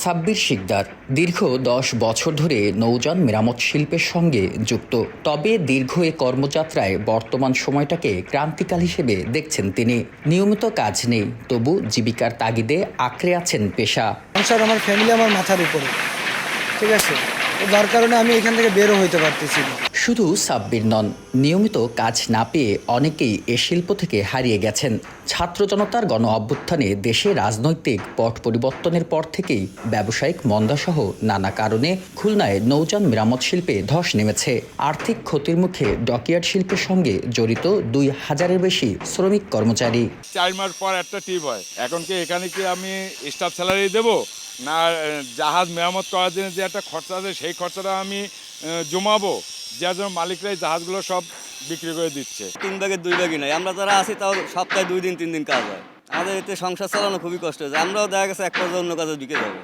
সাব্বির শিকদার দীর্ঘ ১০ বছর ধরে নৌযান মেরামত শিল্পের সঙ্গে যুক্ত। তবে দীর্ঘ এ কর্মযাত্রায় বর্তমান সময়টাকে ক্রান্তিকাল হিসেবে দেখছেন তিনি। নিয়মিত কাজ নেই, তবু জীবিকার তাগিদে আঁকড়ে আছেন পেশা। সংসার, আমার ফ্যামিলি আমার মাথার উপরে, ঠিক আছে, যার কারণে আমি এখান থেকে বেরও হইতে পারতেছি না। শুধু সাব্বির নন, নিয়মিত কাজ না পেয়ে অনেকেই এ শিল্প থেকে হারিয়ে গেছেন। ছাত্র জনতার গণ অভ্যুত্থানে দেশে রাজনৈতিক পট পরিবর্তনের পর থেকেই ব্যবসায়িক মন্দাসহ নানা কারণে খুলনায় নৌযান মেরামত শিল্পে ধস নেমেছে। আর্থিক ক্ষতির মুখে ডকইয়ার্ড শিল্পের সঙ্গে জড়িত ২,০০০-এর বেশি শ্রমিক কর্মচারী। ৪ মাস পর একটা ট্রিপ হয়, এখন কি এখানে কি আমি স্টাফ স্যালারি দেবো, না জাহাজ মেরামত করার জন্য যে একটা খরচা আছে সেই খরচাটা আমি জমাবো, যার জন্য মালিকরাই জাহাজগুলো সব বিক্রি করে দিচ্ছে। ৩ ভাগের ২ ভাগই নাই, আমরা যারা আছি তাও সপ্তাহে ২ দিন ৩ দিন কাজ হয়। আমাদের এতে সংসার চালানো খুবই কষ্ট হয়েছে। আমরাও দেখা গেছে এক পর্যায়ে অন্য কাজে ঢুকে যাবো।